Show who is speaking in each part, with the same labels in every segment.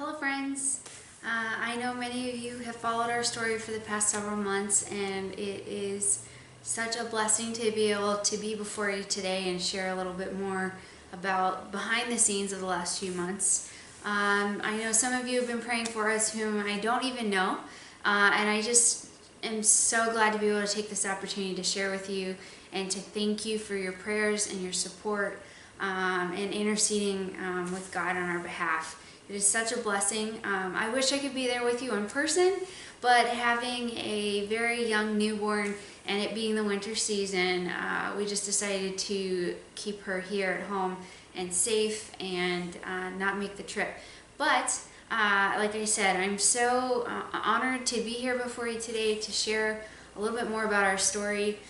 Speaker 1: Hello friends. I know many of you have followed our story for the past several months, and it is such a blessing to be able to be before you today and share a little bit more about behind the scenes of the last few months. I know some of you have been praying for us whom I don't even know, and I just am so glad to be able to take this opportunity to share with you and to thank you for your prayers and your support and interceding with God on our behalf. It is such a blessing. I wish I could be there with you in person, but having a very young newborn and it being the winter season, we just decided to keep her here at home and safe and not make the trip. But like I said, I'm so honored to be here before you today to share a little bit more about our story.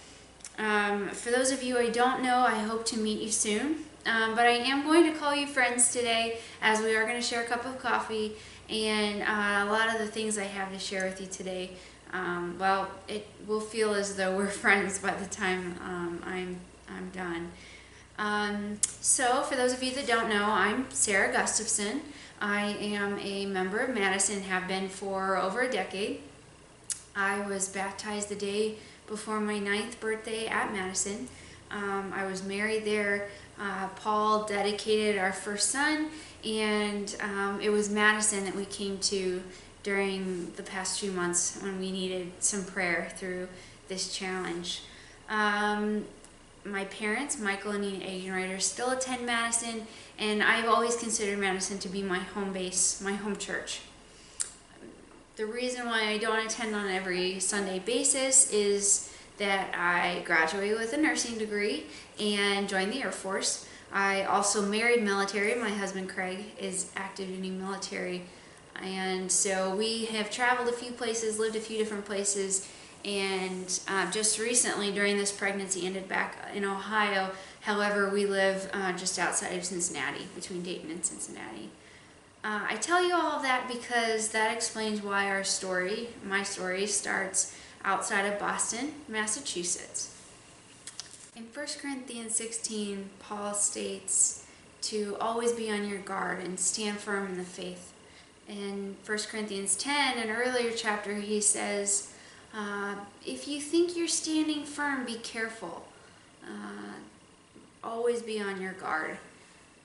Speaker 1: For those of you I don't know, I hope to meet you soon. But I am going to call you friends today, as we are going to share a cup of coffee and a lot of the things I have to share with you today. Well, it will feel as though we're friends by the time I'm done. So for those of you that don't know, I'm Sarah Gustafson. I am a member of Madison, have been for over a decade. I was baptized the day before my 9th birthday at Madison. I was married there. Paul dedicated our first son, and it was Madison that we came to during the past few months when we needed some prayer through this challenge. My parents, Michael and Nina Eigenreiter, still attend Madison, and I've always considered Madison to be my home base, my home church. The reason why I don't attend on every Sunday basis is that I graduated with a nursing degree and joined the Air Force. I also married military. My husband Craig is active duty military, and so we have traveled a few places, lived a few different places, and just recently during this pregnancy ended back in Ohio. However, we live just outside of Cincinnati, between Dayton and Cincinnati. I tell you all of that because that explains why our story, my story, starts outside of Boston, Massachusetts. In 1 Corinthians 16, Paul states to always be on your guard and stand firm in the faith. In 1 Corinthians 10, an earlier chapter, he says, if you think you're standing firm, be careful. Always be on your guard.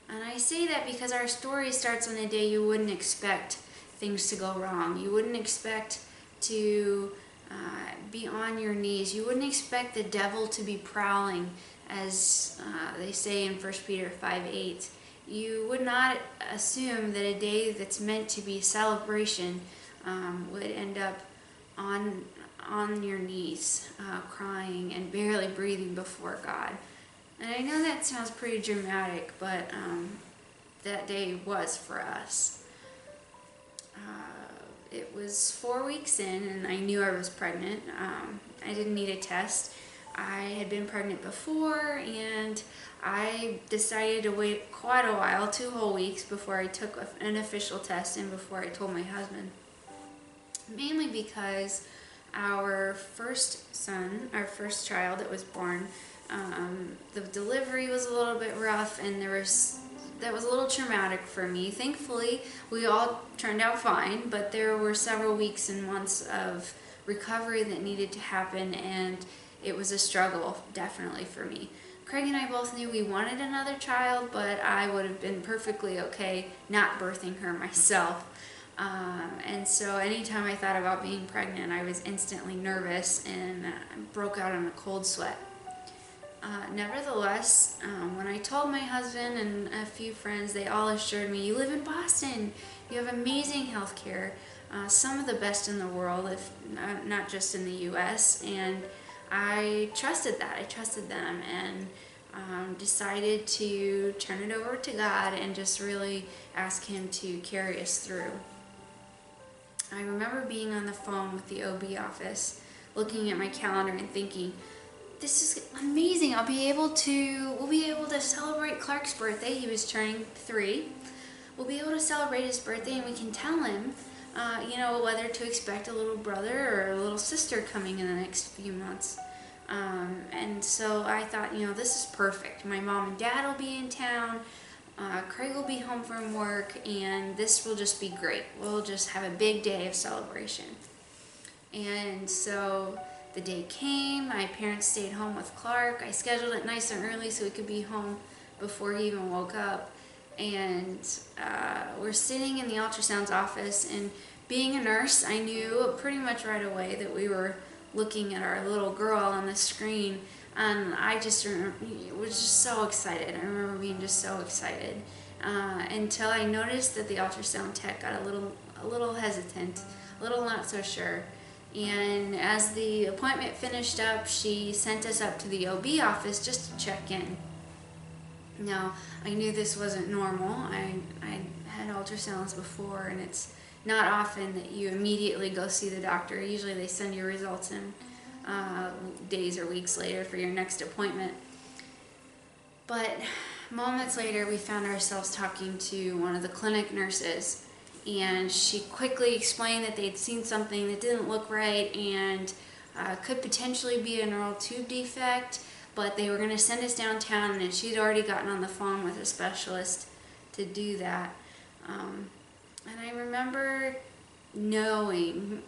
Speaker 1: And I say that because our story starts on a day you wouldn't expect things to go wrong. You wouldn't expect to be on your knees. You wouldn't expect the devil to be prowling, as they say in 1 Peter 5:8. You would not assume that a day that's meant to be celebration would end up on your knees, crying and barely breathing before God. And I know that sounds pretty dramatic, but that day was for us. It was 4 weeks in, and I knew I was pregnant. I didn't need a test. I had been pregnant before, and I decided to wait quite a while, 2 whole weeks, before I took an official test and before I told my husband. Mainly because our first son, our first child that was born, the delivery was a little bit rough, and that was a little traumatic for me. Thankfully, we all turned out fine, but there were several weeks and months of recovery that needed to happen, and it was a struggle, definitely, for me. Craig and I both knew we wanted another child, but I would have been perfectly okay not birthing her myself. And so anytime I thought about being pregnant, I was instantly nervous and broke out in a cold sweat. Nevertheless, when I told my husband and a few friends, they all assured me, you live in Boston, you have amazing health care, some of the best in the world, if not just in the U.S., and I trusted that. I trusted them and decided to turn it over to God and just really ask Him to carry us through. I remember being on the phone with the OB office, looking at my calendar and thinking, this is amazing. We'll be able to celebrate Clark's birthday. He was turning 3. We'll be able to celebrate his birthday, and we can tell him, whether to expect a little brother or a little sister coming in the next few months. And so I thought, this is perfect. My mom and dad will be in town. Craig will be home from work and this will just be great. We'll just have a big day of celebration. And so the day came, my parents stayed home with Clark. I scheduled it nice and early so he could be home before he even woke up. And we're sitting in the ultrasound's office, and being a nurse, I knew pretty much right away that we were looking at our little girl on the screen. And I just remember, was just so excited. I remember being just so excited until I noticed that the ultrasound tech got a little hesitant, a little not so sure. And as the appointment finished up, she sent us up to the OB office just to check in. Now, I knew this wasn't normal. I had ultrasounds before, and it's not often that you immediately go see the doctor. Usually they send your results in days or weeks later for your next appointment. But moments later, we found ourselves talking to one of the clinic nurses, and she quickly explained that they'd seen something that didn't look right and could potentially be a neural tube defect, but they were going to send us downtown, and she'd already gotten on the phone with a specialist to do that. And I remember knowing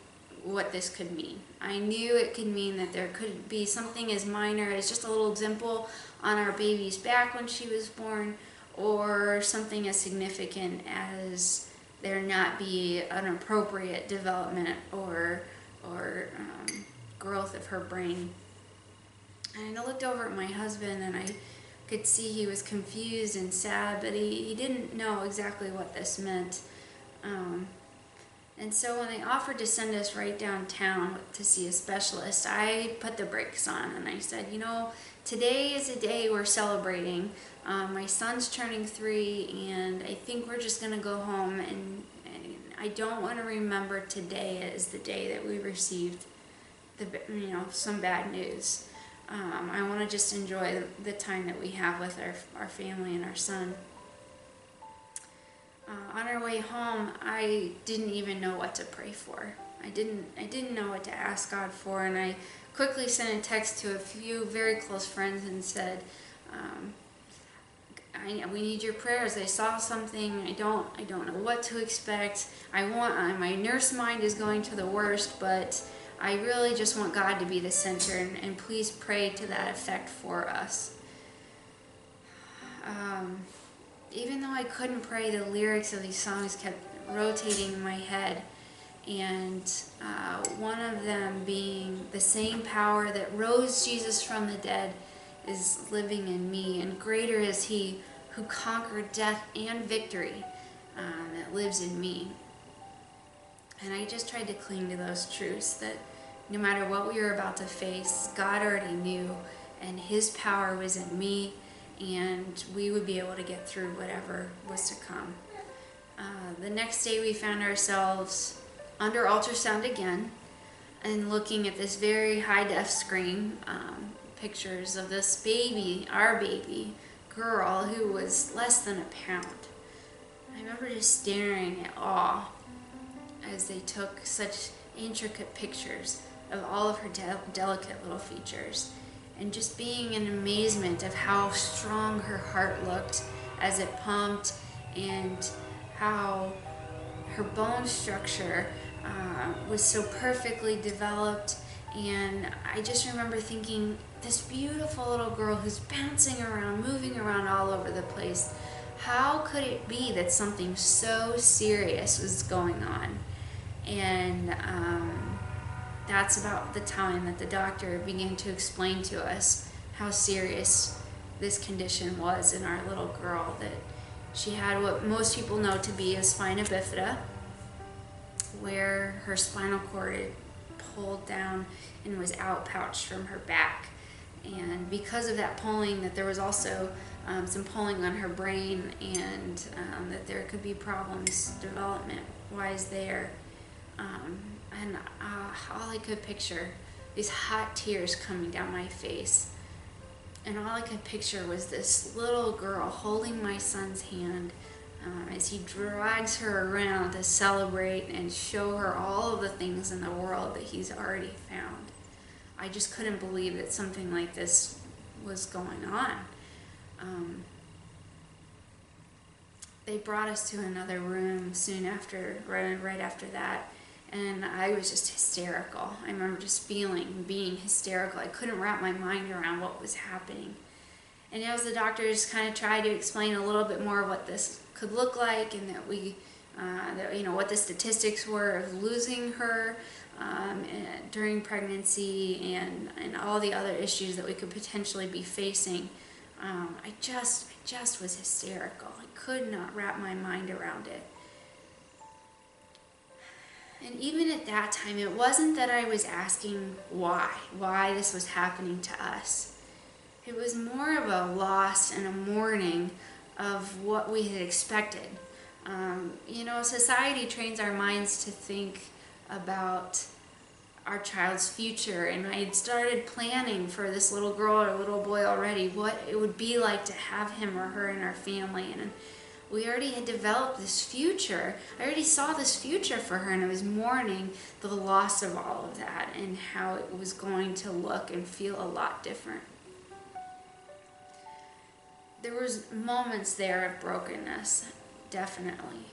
Speaker 1: what this could mean. I knew it could mean that there could be something as minor as just a little dimple on our baby's back when she was born, or something as significant as there not be an appropriate development or growth of her brain. And I looked over at my husband, and I could see he was confused and sad, but he didn't know exactly what this meant. And so when they offered to send us right downtown to see a specialist, I put the brakes on and I said, you know, today is a day we're celebrating. My son's turning 3, and I think we're just going to go home, and I don't want to remember today as the day that we received some bad news. I want to just enjoy the time that we have with our family and our son. On our way home, I didn't even know what to pray for. I didn't know what to ask God for, and I quickly sent a text to a few very close friends and said, we need your prayers. I saw something. I don't know what to expect. My nurse mind is going to the worst, but I really just want God to be the center, and please pray to that effect for us. Even though I couldn't pray, the lyrics of these songs kept rotating in my head, and one of them being, the same power that rose Jesus from the dead is living in me, and greater is he who conquered death and victory that lives in me. And I just tried to cling to those truths, that no matter what we were about to face, God already knew, and his power was in me, and we would be able to get through whatever was to come. The next day we found ourselves under ultrasound again, and looking at this very high-def screen, pictures of this baby, our baby girl, who was less than a pound. I remember just staring at awe as they took such intricate pictures of all of her delicate little features, and just being in amazement of how strong her heart looked as it pumped, and how her bone structure was so perfectly developed. And I just remember thinking, this beautiful little girl who's bouncing around, moving around all over the place, how could it be that something so serious was going on? And that's about the time that the doctor began to explain to us how serious this condition was in our little girl, that she had what most people know to be a spina bifida, where her spinal cord had pulled down and was outpouched from her back. And because of that pulling, that there was also some pulling on her brain, and that there could be problems development-wise there. And all I could picture, these hot tears coming down my face, and all I could picture was this little girl holding my son's hand as he drags her around to celebrate and show her all of the things in the world that he's already found. I just couldn't believe that something like this was going on. they brought us to another room soon after, right after that, and I was just hysterical. I remember just being hysterical. I couldn't wrap my mind around what was happening. And as the doctors kind of tried to explain a little bit more what this could look like, and that what the statistics were of losing her during pregnancy, and all the other issues that we could potentially be facing, I just was hysterical. I could not wrap my mind around it. And even at that time, it wasn't that I was asking why this was happening to us. It was more of a loss and a mourning of what we had expected. Society trains our minds to think about our child's future, and I had started planning for this little girl or little boy already, what it would be like to have him or her in our family. And we already had developed this future. I already saw this future for her, and I was mourning the loss of all of that and how it was going to look and feel a lot different. There was moments there of brokenness, definitely.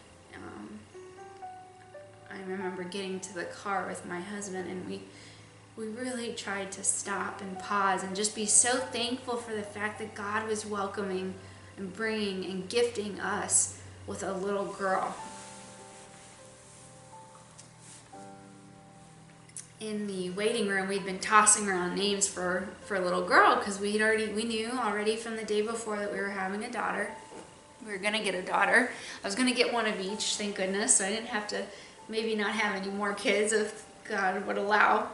Speaker 1: I remember getting to the car with my husband, and we really tried to stop and pause and just be so thankful for the fact that God was welcoming and bringing and gifting us with a little girl. In the waiting room, we'd been tossing around names for a little girl, because we knew already from the day before that we were having a daughter. We were gonna get a daughter. I was gonna get one of each, thank goodness, so I didn't have to maybe not have any more kids if God would allow,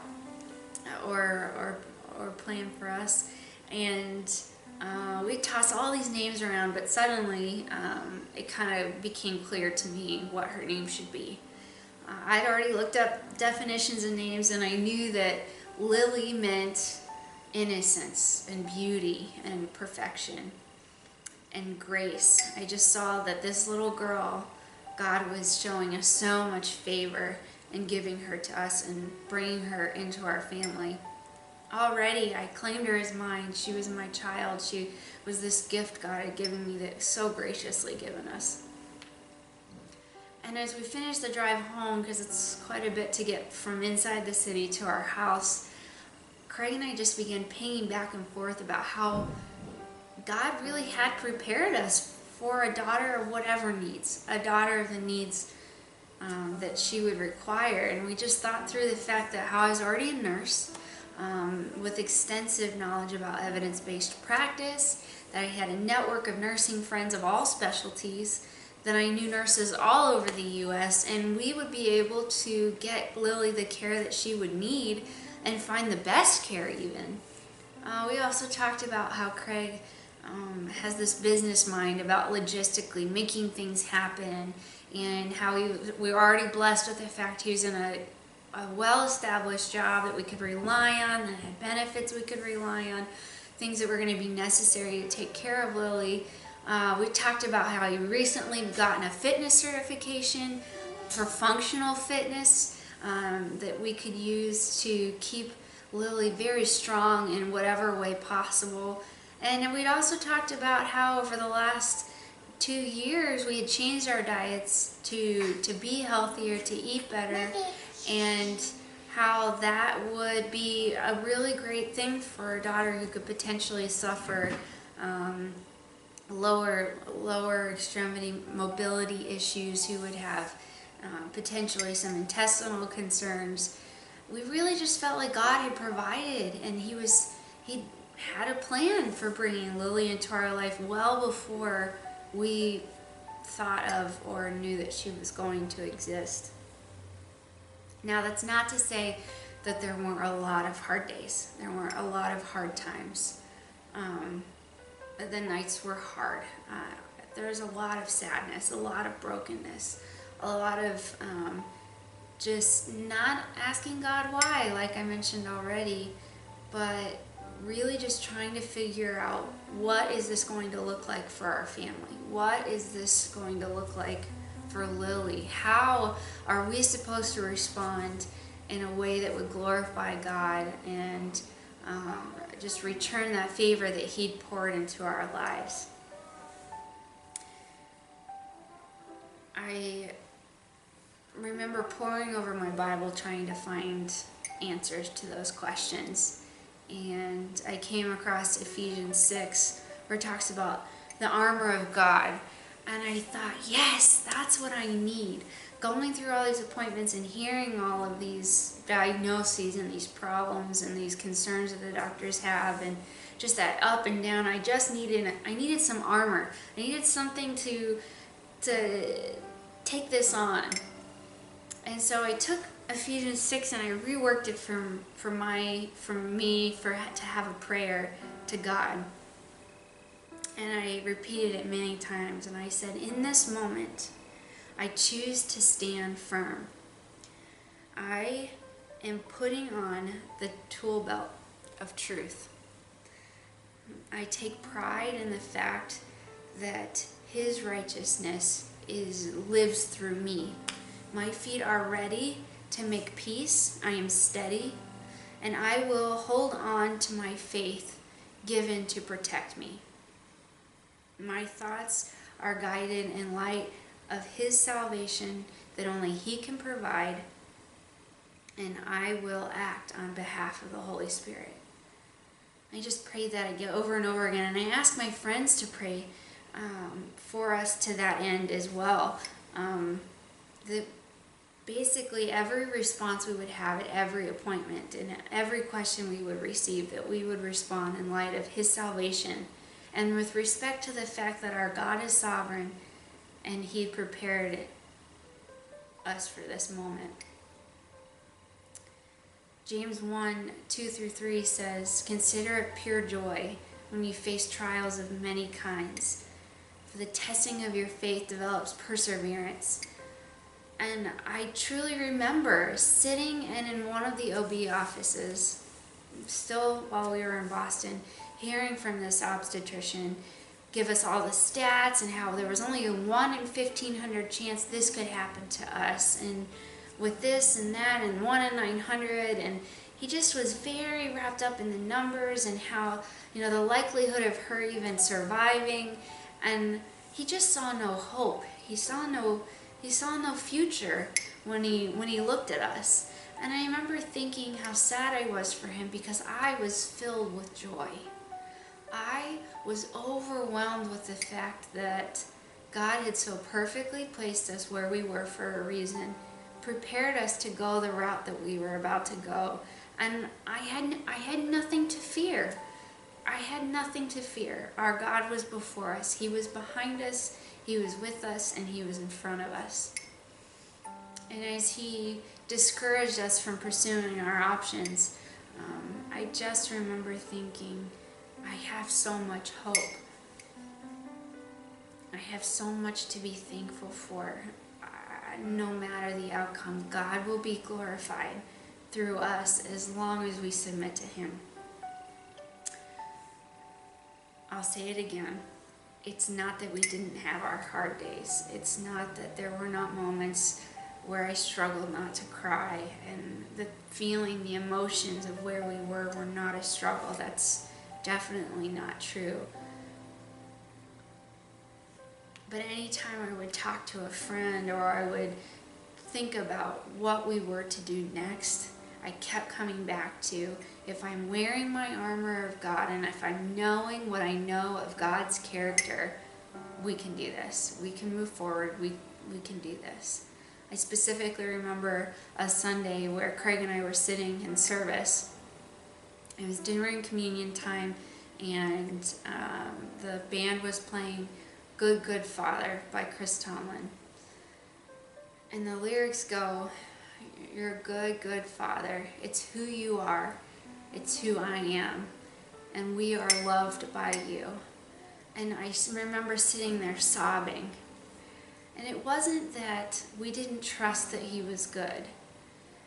Speaker 1: or plan for us. And we tossed all these names around, but suddenly it kind of became clear to me what her name should be. I'd already looked up definitions of names, and I knew that Lily meant innocence and beauty and perfection and grace. I just saw that this little girl, God was showing us so much favor and giving her to us and bringing her into our family. Already I claimed her as mine. She was my child. She was this gift God had given me, that so graciously given us. And as we finished the drive home, because it's quite a bit to get from inside the city to our house, Craig and I just began pinging back and forth about how God really had prepared us for a daughter of whatever needs, a daughter of the needs that she would require. And we just thought through the fact that how I was already a nurse with extensive knowledge about evidence-based practice, that I had a network of nursing friends of all specialties, that I knew nurses all over the U.S., and we would be able to get Lily the care that she would need and find the best care even. We also talked about how Craig has this business mind about logistically making things happen, and how we were already blessed with the fact he was in a well-established job that we could rely on, that had benefits we could rely on, things that were going to be necessary to take care of Lily. We talked about how he recently gotten a fitness certification for functional fitness that we could use to keep Lily very strong in whatever way possible. And we'd also talked about how over the last 2 years we had changed our diets to be healthier, to eat better, and how that would be a really great thing for a daughter who could potentially suffer lower extremity mobility issues, who would have potentially some intestinal concerns. We really just felt like God had provided, and he had a plan for bringing Lily into our life well before we thought of or knew that she was going to exist. Now, that's not to say that there weren't a lot of hard days. There weren't a lot of hard times. The nights were hard. There was a lot of sadness, a lot of brokenness, a lot of just not asking God why, like I mentioned already, but really just trying to figure out, what is this going to look like for our family? What is this going to look like for Lily? How are we supposed to respond in a way that would glorify God and just return that favor that he'd poured into our lives? I remember poring over my Bible trying to find answers to those questions. And I came across Ephesians 6, where it talks about the armor of God. And I thought, yes, that's what I need. Going through all these appointments and hearing all of these diagnoses and these problems and these concerns that the doctors have, and just that up and down, I needed some armor. I needed something to take this on. And so I took Ephesians 6 and I reworked it to have a prayer to God. And I repeated it many times, and I said, in this moment, I choose to stand firm. I am putting on the tool belt of truth. I take pride in the fact that His righteousness lives through me. My feet are ready to make peace. I am steady, and I will hold on to my faith given to protect me. My thoughts are guided in light of His salvation that only He can provide, and I will act on behalf of the Holy Spirit. I just prayed that again over and over again, and I asked my friends to pray for us to that end as well. Basically every response we would have at every appointment and every question we would receive, that we would respond in light of His salvation and with respect to the fact that our God is sovereign and He prepared us for this moment. James 1:2-3 says, "Consider it pure joy when you face trials of many kinds, for the testing of your faith develops perseverance." And I truly remember sitting in one of the OB offices, still while we were in Boston, hearing from this obstetrician give us all the stats and how there was only a 1 in 1,500 chance this could happen to us, and with this and that, and 1 in 900, and he just was very wrapped up in the numbers and how, the likelihood of her even surviving, and he just saw no hope. He saw no future when he looked at us. And I remember thinking how sad I was for him, because I was filled with joy. I was overwhelmed with the fact that God had so perfectly placed us where we were for a reason, prepared us to go the route that we were about to go. And I had nothing to fear. I had nothing to fear. Our God was before us. He was behind us. He was with us, and He was in front of us. And as He discouraged us from pursuing our options, I just remember thinking, I have so much hope. I have so much to be thankful for. No matter the outcome, God will be glorified through us as long as we submit to Him. I'll say it again. It's not that we didn't have our hard days. It's not that there were not moments where I struggled not to cry, and the feeling, the emotions of where we were not a struggle. That's definitely not true. But anytime I would talk to a friend, or I would think about what we were to do next, I kept coming back to, if I'm wearing my armor of God, and if I'm knowing what I know of God's character, we can do this. We can move forward. We can do this. I specifically remember a Sunday where Craig and I were sitting in service. It was during communion time, and the band was playing "Good, Good Father" by Chris Tomlin. And the lyrics go, "You're a good, good Father. It's who you are. It's who I am. And we are loved by you." And I remember sitting there sobbing. And it wasn't that we didn't trust that He was good,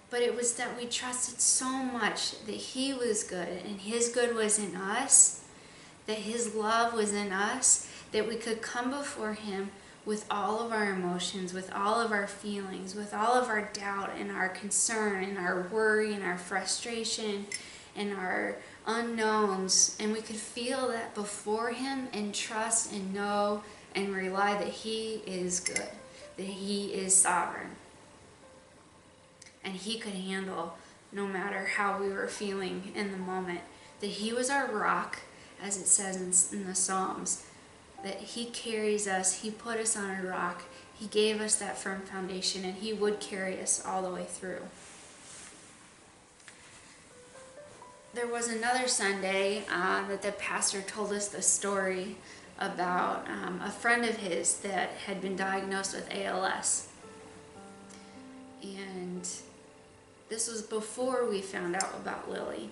Speaker 1: but it was that we trusted so much that He was good, and His good was in us, that His love was in us, that we could come before Him with all of our emotions, with all of our feelings, with all of our doubt and our concern and our worry and our frustration and our unknowns, and we could feel that before Him and trust and know and rely that He is good, that He is sovereign. And He could handle no matter how we were feeling in the moment. That He was our rock, as it says in the Psalms. That He carries us, He put us on a rock. He gave us that firm foundation, and He would carry us all the way through. There was another Sunday that the pastor told us the story about a friend of his that had been diagnosed with ALS. And this was before we found out about Lily.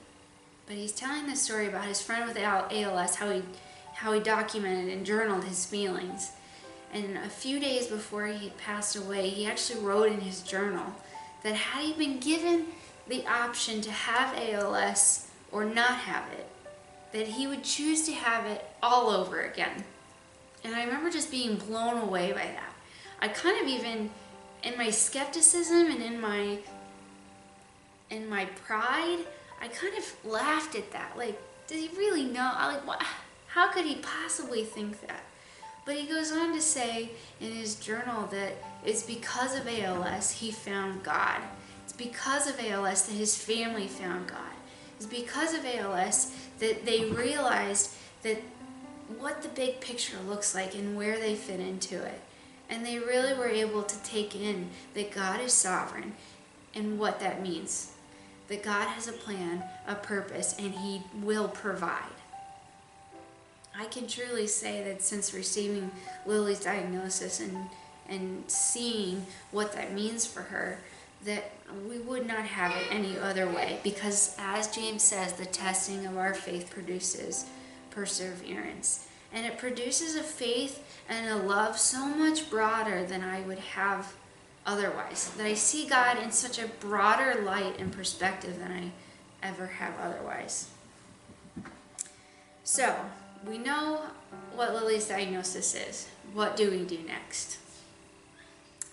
Speaker 1: But he's telling the story about his friend with ALS, how he documented and journaled his feelings. And a few days before he passed away, he actually wrote in his journal that had he been given the option to have ALS or not have it, that he would choose to have it all over again. And I remember just being blown away by that. I kind of even, in my skepticism and in my pride, I kind of laughed at that. Like, did he really know? How could he possibly think that? But he goes on to say in his journal that it's because of ALS he found God. It's because of ALS that his family found God. It's because of ALS that they realized that what the big picture looks like and where they fit into it. And they really were able to take in that God is sovereign and what that means. That God has a plan, a purpose, and He will provide. I can truly say that since receiving Lily's diagnosis and seeing what that means for her, that we would not have it any other way, because as James says, the testing of our faith produces perseverance. And it produces a faith and a love so much broader than I would have otherwise. That I see God in such a broader light and perspective than I ever have otherwise. So, we know what Lily's diagnosis is. What do we do next?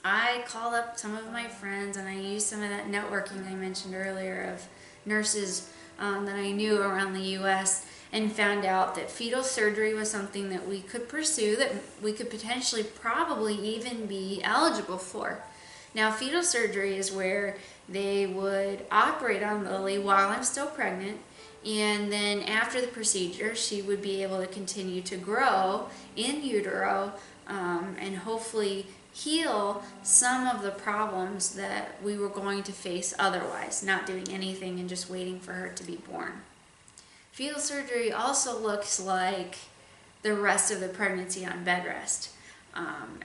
Speaker 1: I called up some of my friends and I used some of that networking I mentioned earlier of nurses that I knew around the U.S. and found out that fetal surgery was something that we could pursue, that we could potentially probably even be eligible for. Now, fetal surgery is where they would operate on Lily while I'm still pregnant, and then after the procedure, she would be able to continue to grow in utero and hopefully heal some of the problems that we were going to face otherwise, not doing anything and just waiting for her to be born. Fetal surgery also looks like the rest of the pregnancy on bed rest.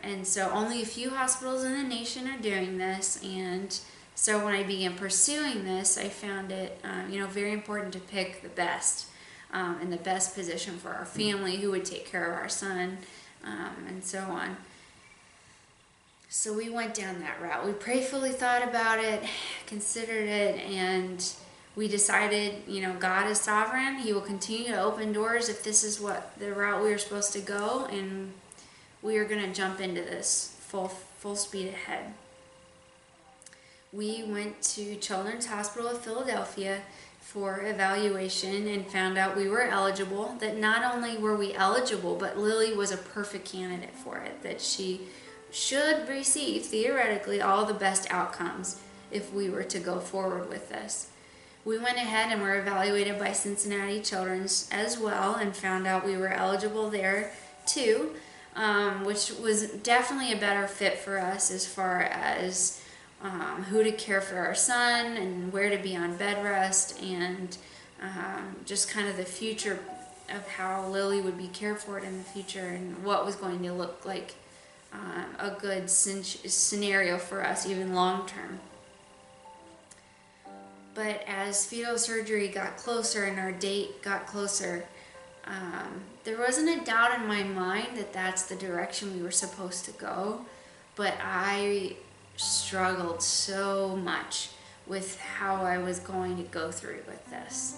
Speaker 1: And so only a few hospitals in the nation are doing this, and so when I began pursuing this, I found it very important to pick the best and the best position for our family, who would take care of our son, and so on. So we went down that route. We prayerfully thought about it, considered it, and we decided, God is sovereign. He will continue to open doors if this is what the route we were supposed to go, and we are going to jump into this full speed ahead. We went to Children's Hospital of Philadelphia for evaluation and found out we were eligible, that not only were we eligible, but Lily was a perfect candidate for it, that she should receive, theoretically, all the best outcomes if we were to go forward with this. We went ahead and were evaluated by Cincinnati Children's as well and found out we were eligible there too, which was definitely a better fit for us as far as who to care for our son and where to be on bed rest, and just kind of the future of how Lily would be cared for in the future and what was going to look like a good scenario for us, even long term. But as fetal surgery got closer and our date got closer, there wasn't a doubt in my mind that that's the direction we were supposed to go, but I struggled so much with how I was going to go through with this.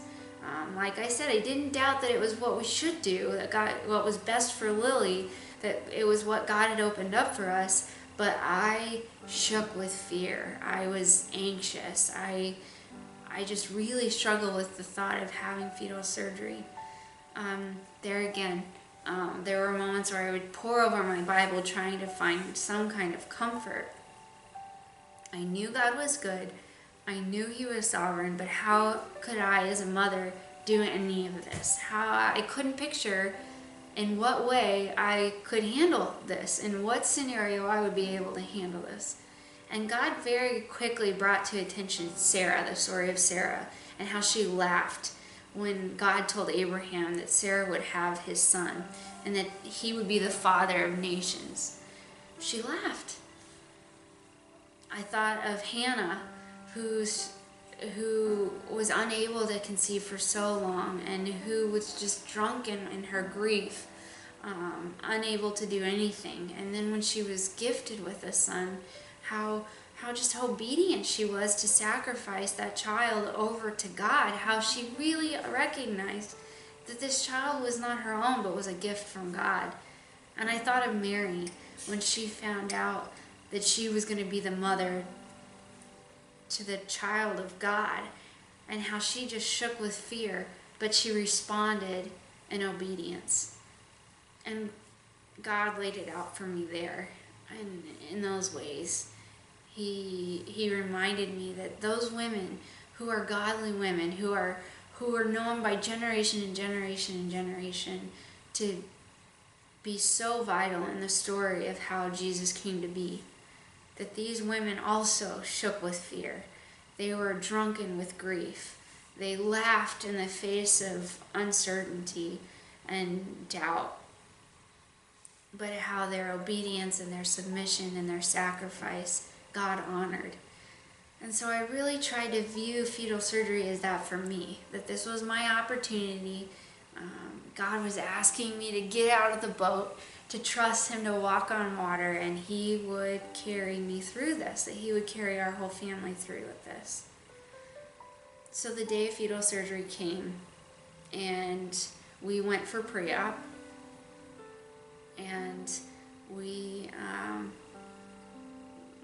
Speaker 1: Like I said, I didn't doubt that it was what we should do, that what was best for Lily, that it was what God had opened up for us, but I shook with fear. I was anxious. I just really struggled with the thought of having fetal surgery. There again, There were moments where I would pore over my Bible trying to find some kind of comfort. I knew God was good. I knew He was sovereign, but how could I, as a mother, do any of this? I couldn't picture in what way I could handle this, in what scenario I would be able to handle this. And God very quickly brought to attention Sarah, the story of Sarah, and how she laughed when God told Abraham that Sarah would have his son and that he would be the father of nations. She laughed. I thought of Hannah, who was unable to conceive for so long and who was just drunken in her grief, unable to do anything. And then when she was gifted with a son, how just obedient she was to sacrifice that child over to God, how she really recognized that this child was not her own but was a gift from God. And I thought of Mary when she found out that she was going to be the mother to the child of God, and how she just shook with fear, but she responded in obedience. And God laid it out for me there, and in those ways. He reminded me that those women who are godly women, who are known by generation and generation and generation to be so vital in the story of how Jesus came to be, that these women also shook with fear. They were drunken with grief. They laughed in the face of uncertainty and doubt. But how their obedience and their submission and their sacrifice God honored. And so I really tried to view fetal surgery as that for me, that this was my opportunity. God was asking me to get out of the boat, to trust Him to walk on water, and He would carry me through this, that He would carry our whole family through with this. So the day of fetal surgery came, and we went for pre-op, and we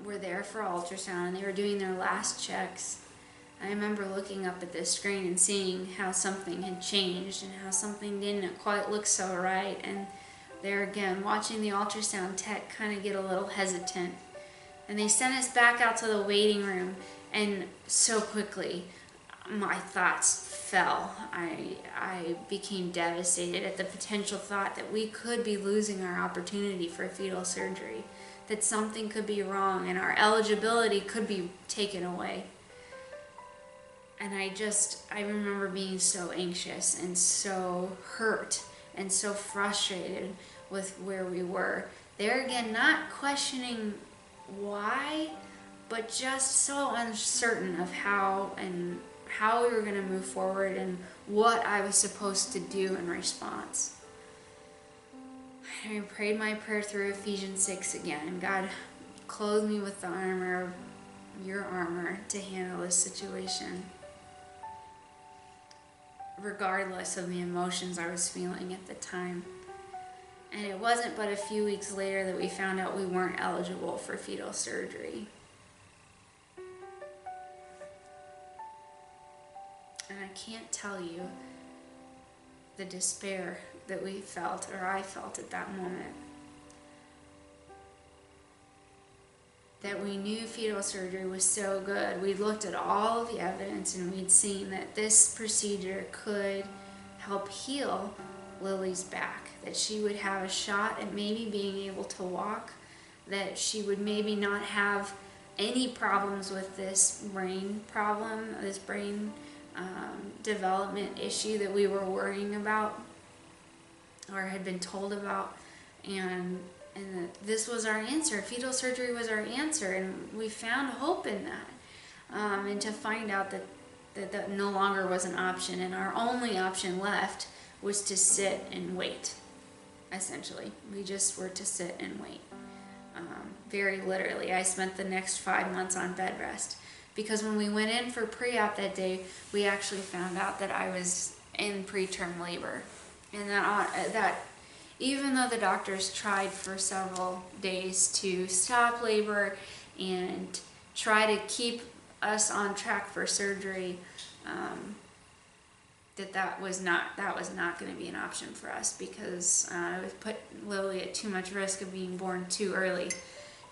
Speaker 1: were there for ultrasound, and they were doing their last checks. I remember looking up at this screen and seeing how something had changed and how something didn't quite look so right, and there again, watching the ultrasound tech kind of get a little hesitant. And they sent us back out to the waiting room, and so quickly my thoughts fell. I became devastated at the potential thought that we could be losing our opportunity for fetal surgery, that something could be wrong and our eligibility could be taken away. And I remember being so anxious and so hurt and so frustrated with where we were. There again, not questioning why, but just so uncertain of how we were going to move forward and what I was supposed to do in response. I prayed my prayer through Ephesians 6 again. God, clothe me with the armor, your armor, to handle this situation, regardless of the emotions I was feeling at the time. And it wasn't but a few weeks later that we found out we weren't eligible for fetal surgery. And I can't tell you the despair that we felt, or I felt at that moment. That we knew fetal surgery was so good. We'd looked at all of the evidence and we'd seen that this procedure could help heal Lily's back, that she would have a shot at maybe being able to walk, that she would maybe not have any problems with this brain problem, this brain development issue that we were worrying about or had been told about, and that this was our answer. Fetal surgery was our answer, and we found hope in that. And to find out that no longer was an option, and our only option left was to sit and wait, essentially. We just were to sit and wait. Very literally, I spent the next 5 months on bed rest, because when we went in for pre-op that day, we actually found out that I was in preterm labor. And that even though the doctors tried for several days to stop labor and try to keep us on track for surgery, that was not going to be an option for us, because it would put Lily at too much risk of being born too early.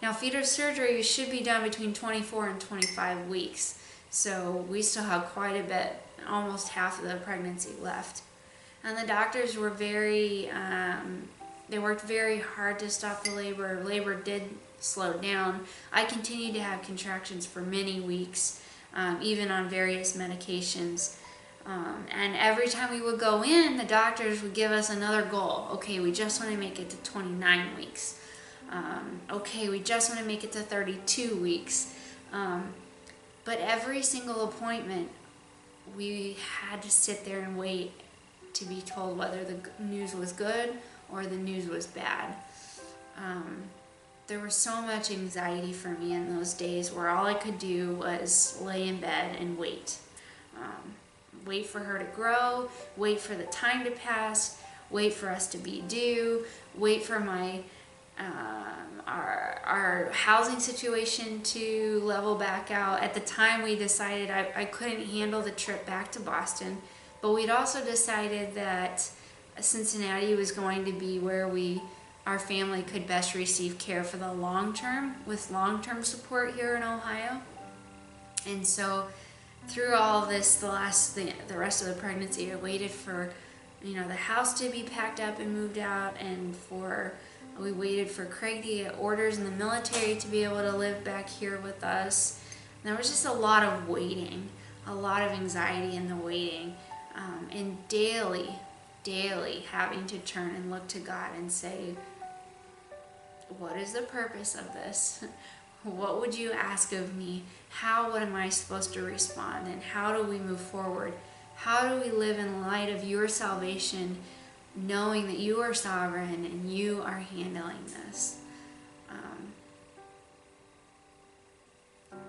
Speaker 1: Now, fetal surgery should be done between 24 and 25 weeks, so we still have quite a bit, almost half of the pregnancy left. And the doctors were they worked very hard to stop the labor. Labor did slow down. I continued to have contractions for many weeks, even on various medications. And every time we would go in, the doctors would give us another goal. Okay, we just want to make it to 29 weeks. Okay, we just want to make it to 32 weeks. But every single appointment, we had to sit there and wait to be told whether the news was good or the news was bad. There was so much anxiety for me in those days where all I could do was lay in bed and wait. Wait for her to grow, wait for the time to pass, wait for us to be due, wait for our housing situation to level back out. At the time, we decided I couldn't handle the trip back to Boston, but we'd also decided that Cincinnati was going to be where our family could best receive care for the long term, with long-term support here in Ohio. And so through all this, the rest of the pregnancy, I waited for, the house to be packed up and moved out, and we waited for Craig to get orders in the military to be able to live back here with us. And there was just a lot of waiting, a lot of anxiety in the waiting, and daily having to turn and look to God and say, what is the purpose of this? What would you ask of me? How am I supposed to respond? And how do we move forward? How do we live in light of your salvation, knowing that you are sovereign and you are handling this?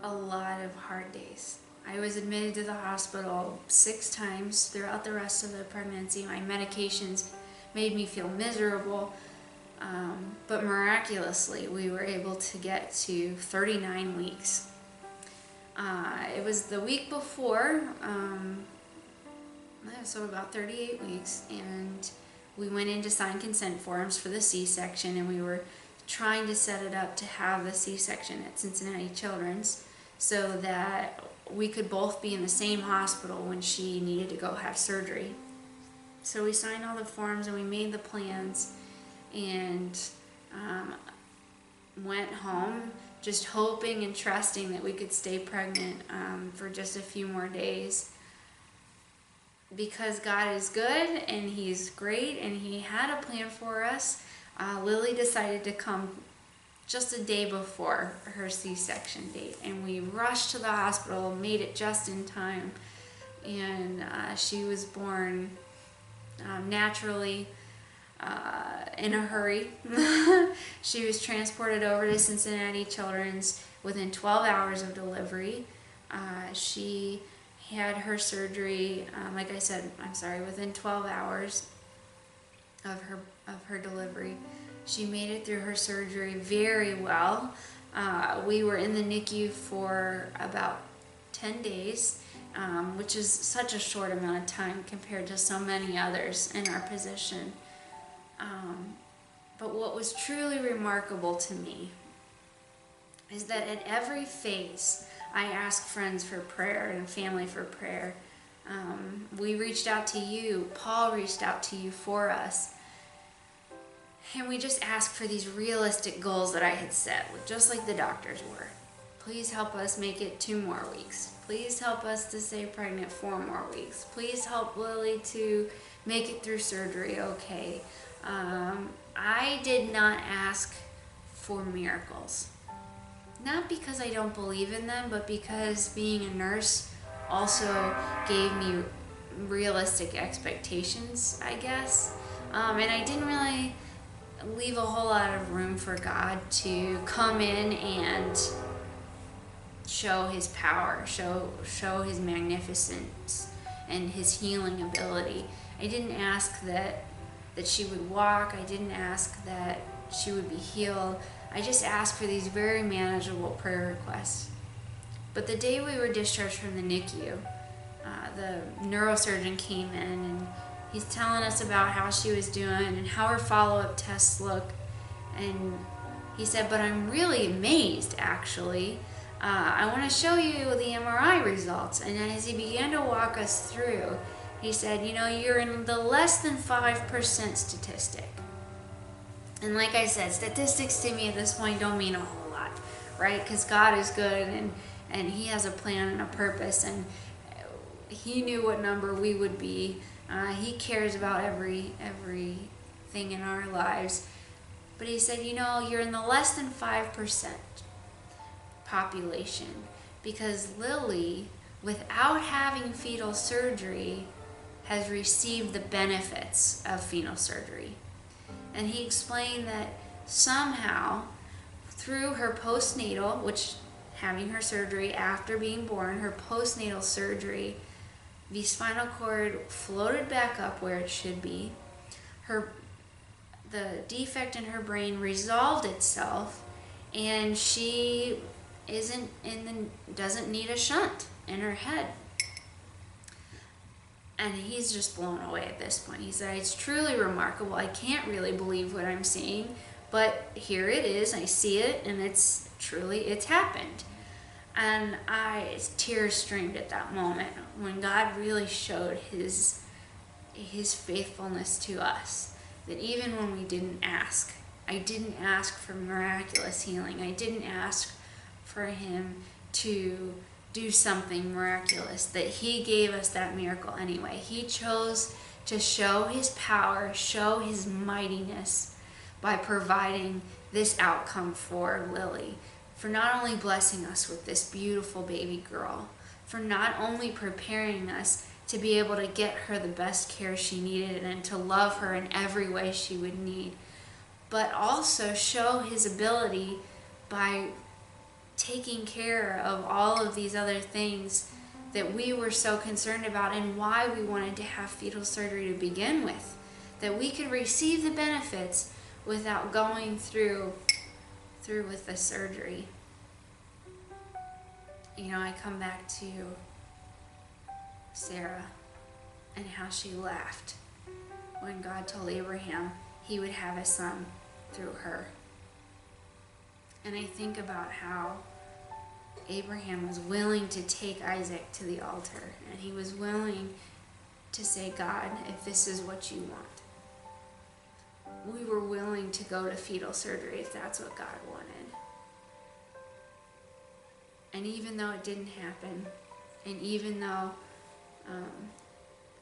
Speaker 1: A lot of hard days. I was admitted to the hospital 6 times throughout the rest of the pregnancy. My medications made me feel miserable. But miraculously, we were able to get to 39 weeks. It was the week before, so about 38 weeks, and we went in to sign consent forms for the C-section, and we were trying to set it up to have the C-section at Cincinnati Children's so that we could both be in the same hospital when she needed to go have surgery. So we signed all the forms and we made the plans, and went home just hoping and trusting that we could stay pregnant for just a few more days, because God is good and He's great and He had a plan for us. Lily decided to come just a day before her C-section date, and we rushed to the hospital, made it just in time, and she was born naturally. In a hurry. She was transported over to Cincinnati Children's within 12 hours of delivery. She had her surgery, like I said, within 12 hours of her delivery. She made it through her surgery very well. We were in the NICU for about 10 days, which is such a short amount of time compared to so many others in our position. But what was truly remarkable to me is that at every phase, I asked friends for prayer and family for prayer. We reached out to you. Paul reached out to you for us. And we just asked for these realistic goals that I had set, just like the doctors were. Please help us make it 2 more weeks. Please help us to stay pregnant 4 more weeks. Please help Lily to make it through surgery okay. I did not ask for miracles. Not because I don't believe in them, but because being a nurse also gave me realistic expectations, I guess. And I didn't really leave a whole lot of room for God to come in and show His power, show His magnificence and His healing ability. I didn't ask that she would walk. I didn't ask that she would be healed. I just asked for these very manageable prayer requests. But the day we were discharged from the NICU, the neurosurgeon came in, and he's telling us about how she was doing and how her follow-up tests look. And he said, but I'm really amazed, actually. I want to show you the MRI results. And as he began to walk us through, he said, you're in the less than 5% statistic. And like I said, statistics to me at this point don't mean a whole lot, right? Because God is good, and he has a plan and a purpose, and he knew what number we would be. He cares about everything in our lives. But he said, you're in the less than 5% population, because Lily, without having fetal surgery, has received the benefits of fetal surgery. And he explained that somehow, through her postnatal, which having her surgery after being born, her postnatal surgery, the spinal cord floated back up where it should be. The defect in her brain resolved itself, and she doesn't need a shunt in her head. And he's just blown away at this point. He said, it's truly remarkable. I can't really believe what I'm seeing, but here it is. I see it, and it's happened. And tears streamed at that moment when God really showed his faithfulness to us. That even when we didn't ask, I didn't ask for miraculous healing. I didn't ask for him to do something miraculous, that he gave us that miracle anyway. He chose to show his power, show his mightiness by providing this outcome for Lily, for not only blessing us with this beautiful baby girl, for not only preparing us to be able to get her the best care she needed and to love her in every way she would need, but also show his ability by taking care of all of these other things that we were so concerned about, and why we wanted to have fetal surgery to begin with, that we could receive the benefits without going through with the surgery. I come back to Sarah and how she laughed when God told Abraham he would have a son through her. And I think about how Abraham was willing to take Isaac to the altar, and he was willing to say, God, if this is what you want. We were willing to go to fetal surgery if that's what God wanted. And even though it didn't happen, and even though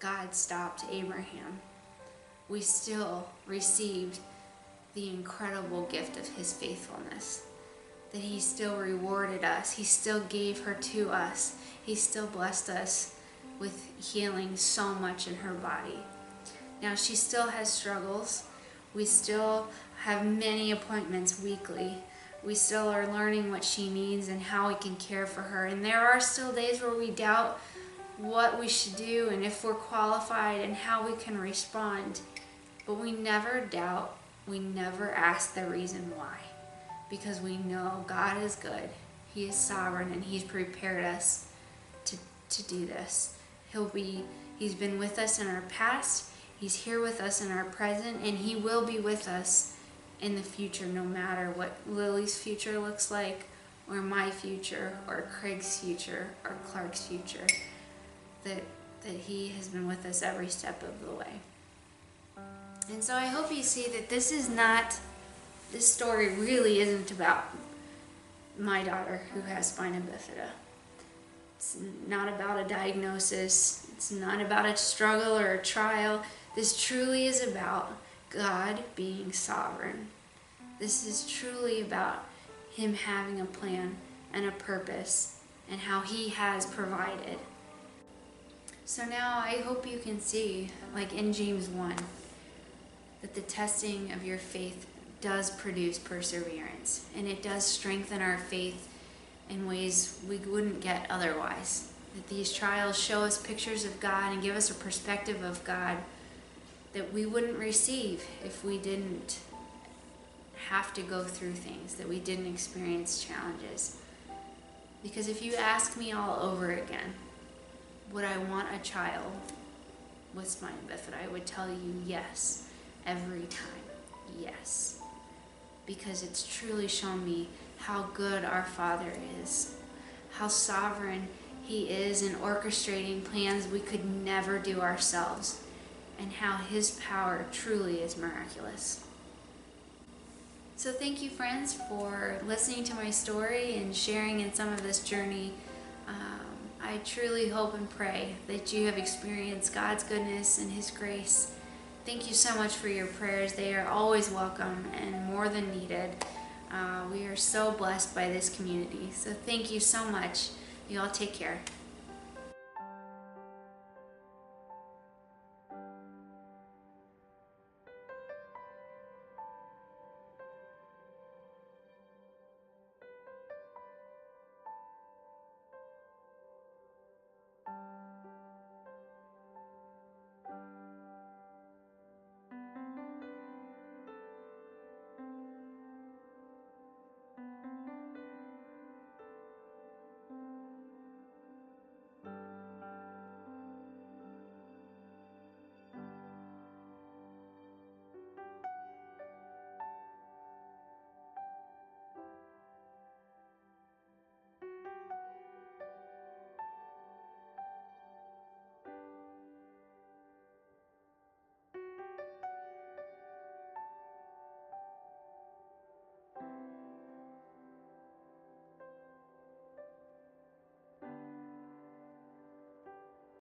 Speaker 1: God stopped Abraham, we still received the incredible gift of his faithfulness. That he still rewarded us. He still gave her to us. He still blessed us with healing so much in her body. Now, she still has struggles. We still have many appointments weekly. We still are learning what she needs and how we can care for her. And there are still days where we doubt what we should do and if we're qualified and how we can respond. But we never doubt. We never ask the reason why. Because we know God is good. He is sovereign, and he's prepared us to do this. He's been with us in our past. He's here with us in our present, and he will be with us in the future, no matter what Lily's future looks like, or my future, or Craig's future, or Clark's future. That he has been with us every step of the way. And so I hope you see that this story really isn't about my daughter who has spina bifida. It's not about a diagnosis. It's not about a struggle or a trial. This truly is about God being sovereign. This is truly about him having a plan and a purpose and how he has provided. So now I hope you can see, like in James 1, that the testing of your faith does produce perseverance, and it does strengthen our faith in ways we wouldn't get otherwise. That these trials show us pictures of God and give us a perspective of God that we wouldn't receive if we didn't have to go through things, that we didn't experience challenges. Because if you ask me all over again, would I want a child with spina bifida, I would tell you yes, every time, yes. Because it's truly shown me how good our Father is, how sovereign He is in orchestrating plans we could never do ourselves, and how His power truly is miraculous. So thank you, friends, for listening to my story and sharing in some of this journey. I truly hope and pray that you have experienced God's goodness and His grace. Thank you so much for your prayers. They are always welcome and more than needed. We are so blessed by this community. So thank you so much. You all take care.